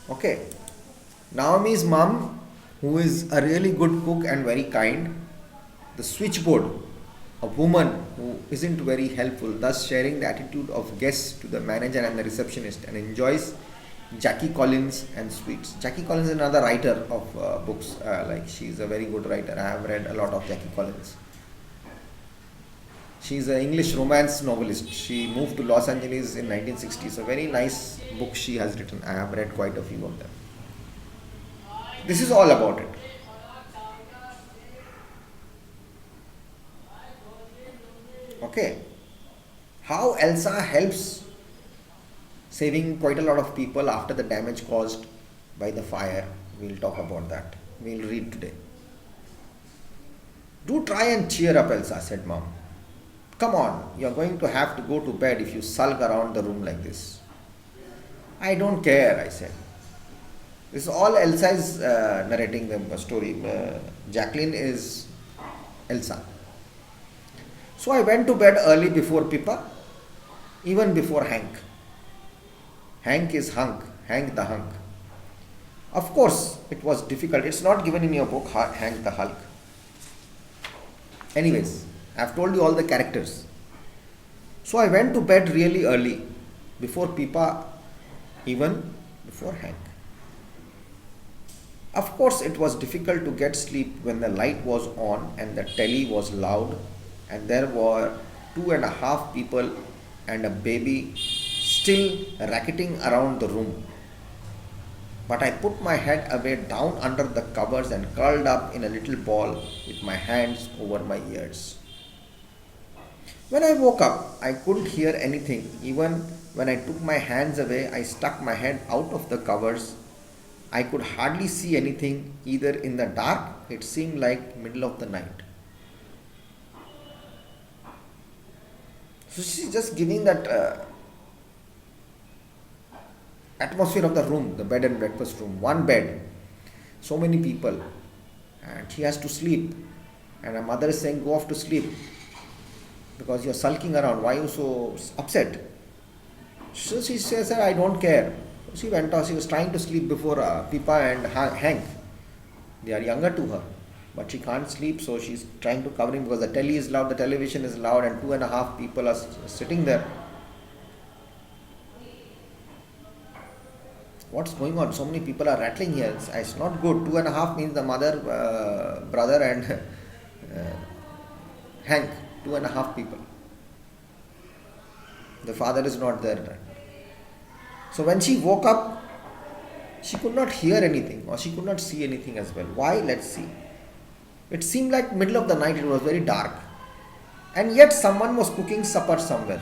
Okay. Naomi's mom, who is a really good cook and very kind, the switchboard, a woman who isn't very helpful, thus sharing the attitude of guests to the manager and the receptionist, and enjoys Jackie Collins and sweets. Jackie Collins is another writer of books. Like she's a very good writer. I have read a lot of Jackie Collins. She's an English romance novelist. She moved to Los Angeles in 1960s. A very nice book she has written. I have read quite a few of them. This is all about it. Okay. How Elsa helps saving quite a lot of people after the damage caused by the fire. We'll talk about that. We'll read today. Do try and cheer up, Elsa, said Mom. Come on, you're going to have to go to bed if you sulk around the room like this. I don't care, I said. This is all Elsa is narrating the story. Jacqueline is Elsa. So I went to bed early before Pippa, even before Hank. Hank is Hunk, Hank the Hunk. Of course, it was difficult. It's not given in your book, Hank the Hulk. Anyways, I've told you all the characters. So I went to bed really early, before Pippa, even before Hank. Of course, it was difficult to get sleep when the light was on and the telly was loud and there were 2.5 people and a baby still racketing around the room. But I put my head away down under the covers and curled up in a little ball with my hands over my ears. When I woke up, I couldn't hear anything. Even when I took my hands away, I stuck my head out of the covers. I could hardly see anything either in the dark. It seemed like middle of the night. So she's just giving that atmosphere of the room, the bed and breakfast room. One bed, so many people, and she has to sleep. And her mother is saying, go off to sleep because you're sulking around. Why are you so upset? So she says, I don't care. She went off. She was trying to sleep before Pippa and Hank. They are younger to her, but she can't sleep, so she's trying to cover him because the telly is loud, the television is loud, and 2.5 people are sitting there. What's going on? So many people are rattling here. It's not good. 2.5 means the mother, brother, and Hank. 2.5 people. The father is not there. So when she woke up, she could not hear anything or she could not see anything as well. Why? Let's see. It seemed like middle of the night. It was very dark. And yet someone was cooking supper somewhere.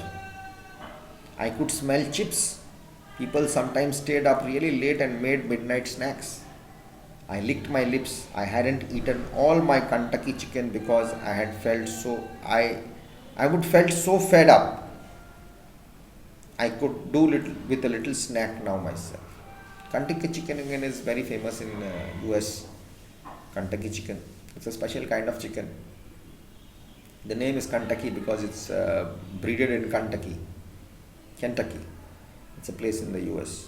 I could smell chips. People sometimes stayed up really late and made midnight snacks. I licked my lips. I hadn't eaten all my Kentucky chicken because I would felt so fed up. I could do little with a little snack now myself. Kentucky chicken again is very famous in US. Kentucky chicken. It's a special kind of chicken. The name is Kentucky because it's breeded in Kentucky. Kentucky. It's a place in the US.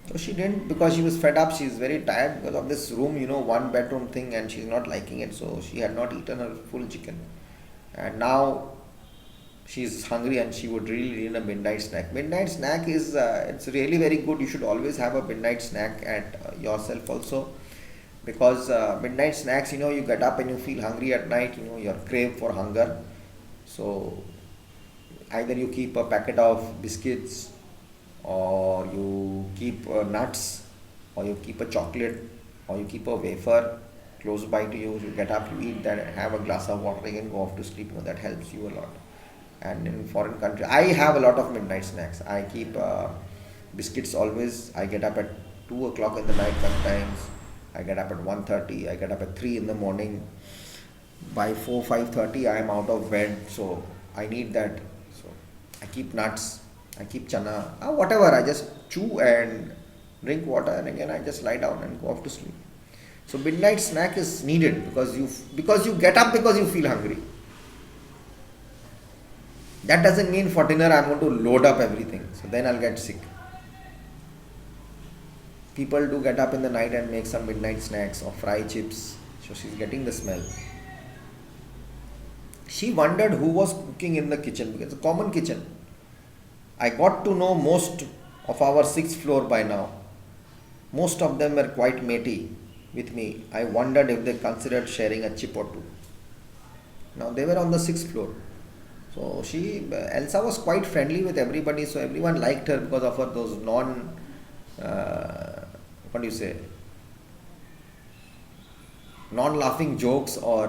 So she didn't, because she was fed up. She is very tired because of this room, one bedroom thing, and she's not liking it. So she had not eaten her full chicken. And now she's hungry and she would really need a midnight snack. Midnight snack is, it's really very good. You should always have a midnight snack at yourself also. Because midnight snacks, you get up and you feel hungry at night, you're crave for hunger. So either you keep a packet of biscuits or you keep nuts or you keep a chocolate or you keep a wafer close by to you. You get up, you eat that, have a glass of water, again go off to sleep. That helps you a lot. And in foreign country, I have a lot of midnight snacks. I keep biscuits always. I get up at 2 o'clock in the night sometimes. I get up at 1:30. I get up at 3 in the morning. By 4, 5:30 I am out of bed. So I need that. So I keep nuts. I keep chana. Whatever. I just chew and drink water, and again I just lie down and go off to sleep. So midnight snack is needed because you get up because you feel hungry. That doesn't mean for dinner I'm going to load up everything. So then I'll get sick. People do get up in the night and make some midnight snacks or fry chips. So she's getting the smell. She wondered who was cooking in the kitchen because it's a common kitchen. I got to know most of our sixth floor by now. Most of them were quite matey with me. I wondered if they considered sharing a chip or two. Now they were on the sixth floor. So Elsa was quite friendly with everybody, so everyone liked her because of her those what do you say, non-laughing jokes, or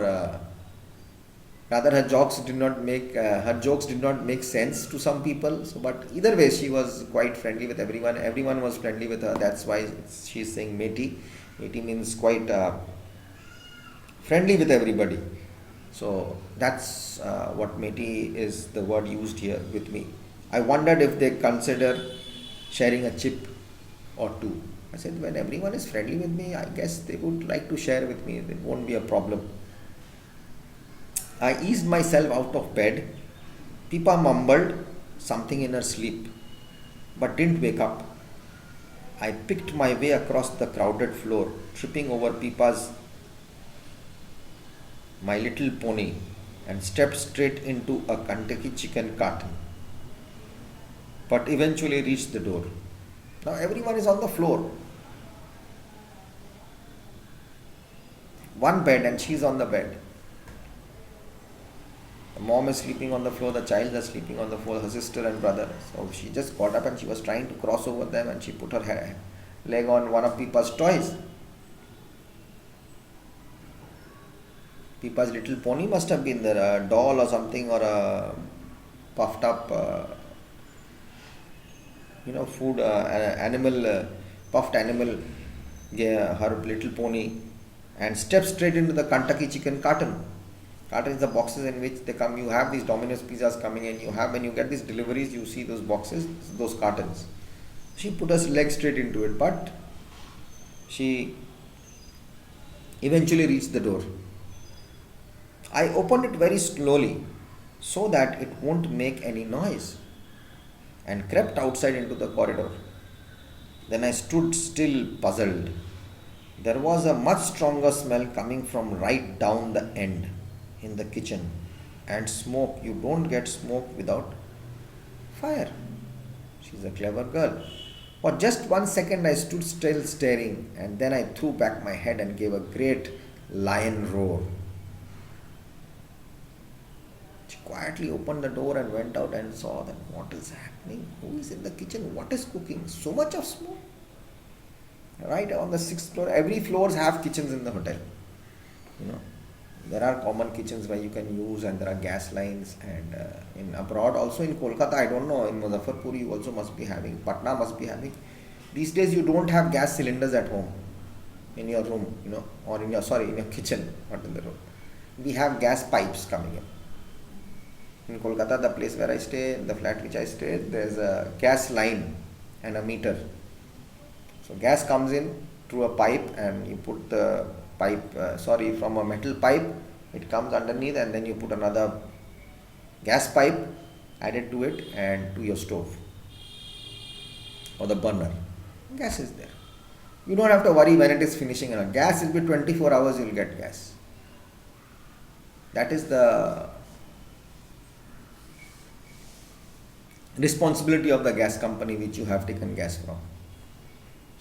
rather her jokes did not make sense to some people. So, but either way, she was quite friendly with everyone. Everyone was friendly with her. That's why she's saying matey. Matey means quite friendly with everybody. So that's what matey is the word used here with me. I wondered if they consider sharing a chip or two. I said, when everyone is friendly with me, I guess they would like to share with me. It won't be a problem. I eased myself out of bed. Pippa mumbled something in her sleep, but didn't wake up. I picked my way across the crowded floor, tripping over Pippa's My Little Pony, and stepped straight into a Kentucky chicken carton, but eventually reached the door. Now everyone is on the floor. One bed, and she's on the bed. The mom is sleeping on the floor, the child is sleeping on the floor, her sister and brother. So she just got up and she was trying to cross over them, and she put her leg on one of Pippa's toys. Pippa's Little Pony must have been there, a doll or something, or a puffed up food animal, puffed animal, yeah, her little pony, and stepped straight into the Kentucky chicken carton. Carton is the boxes in which they come. You have these Domino's pizzas coming in. When you get these deliveries, you see those boxes, those cartons. She put her leg straight into it, but she eventually reached the door. I opened it very slowly so that it won't make any noise, and crept outside into the corridor. Then I stood still, puzzled. There was a much stronger smell coming from right down the end in the kitchen, and smoke. You don't get smoke without fire. She's a clever girl. For just 1 second I stood still staring, and then I threw back my head and gave a great lion roar. She quietly opened the door and went out and saw that what is happening? Who is in the kitchen? What is cooking? So much of smoke. Right on the 6th floor. Every floors have kitchens in the hotel. There are common kitchens where you can use, and there are gas lines, and in abroad also, in Kolkata, I don't know, in Muzaffarpur you also must be having, Patna must be having. These days you don't have gas cylinders at home, in your room, or in your kitchen, not in the room. We have gas pipes coming in. In Kolkata, the place where I stay, the flat which I stay, there's a gas line and a meter. So gas comes in through a pipe, and you put the pipe, from a metal pipe, it comes underneath, and then you put another gas pipe added to it and to your stove or the burner. Gas is there. You don't have to worry when it is finishing. Gas will be 24 hours, you will get gas. That is the responsibility of the gas company which you have taken gas from.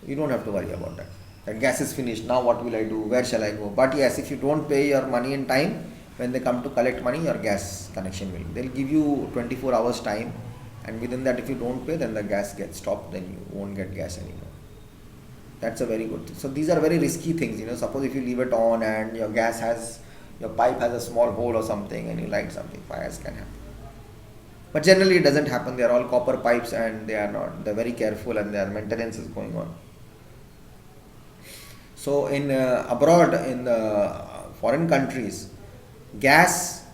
So you don't have to worry about that. That gas is finished, now what will I do? Where shall I go? But yes, if you don't pay your money in time, when they come to collect money, your gas connection they'll give you 24 hours time, and within that, if you don't pay, then the gas gets stopped, then you won't get gas anymore. That's a very good thing. So these are very risky things. Suppose if you leave it on and your pipe has a small hole or something, and you light something, fires can happen. But generally it doesn't happen. They are all copper pipes, and they're very careful, and their maintenance is going on. So in abroad, in foreign countries, gas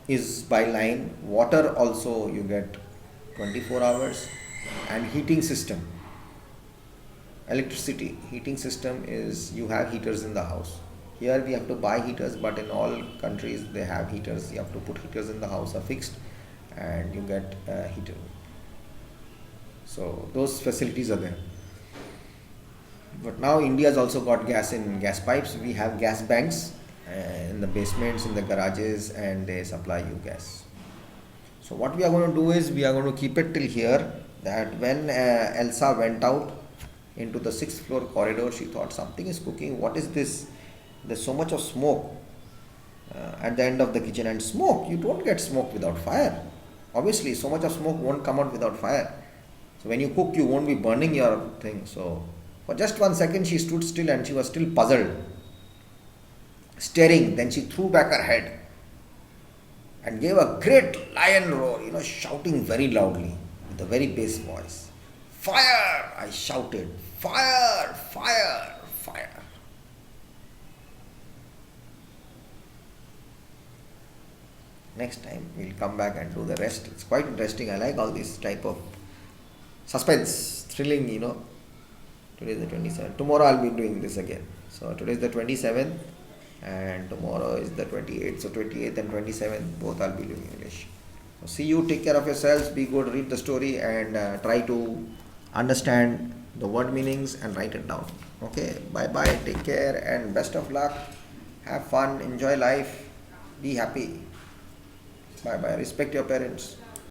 is by line, water also you get 24 hours, and heating system, electricity, heating system is, you have heaters in the house. Here we have to buy heaters, but in all countries they have heaters. You have to put heaters in the house, are fixed, and you get heater. So those facilities are there. But now India's also got gas in gas pipes. We have gas banks in the basements, in the garages, and they supply you gas. So what we are going to do is we are going to keep it till here, that when Elsa went out into the sixth floor corridor, she thought something is cooking. What is this? There's so much of smoke at the end of the kitchen. And smoke, you don't get smoke without fire. Obviously, so much of smoke won't come out without fire. So when you cook, you won't be burning your thing. So for just 1 second, she stood still and she was still puzzled, staring. Then she threw back her head and gave a great lion roar, shouting very loudly with a very bass voice. Fire! I shouted. Fire! Fire! Fire! Next time we'll come back and do the rest. It's quite interesting. I like all this type of suspense, thrilling, Today is the 27th. Tomorrow I'll be doing this again. So today is the 27th and tomorrow is the 28th. So 28th and 27th both I'll be doing English. So see you, take care of yourselves, be good, read the story and try to understand the word meanings and write it down. Okay, bye bye, take care and best of luck. Have fun, enjoy life, be happy. Bye bye, respect your parents.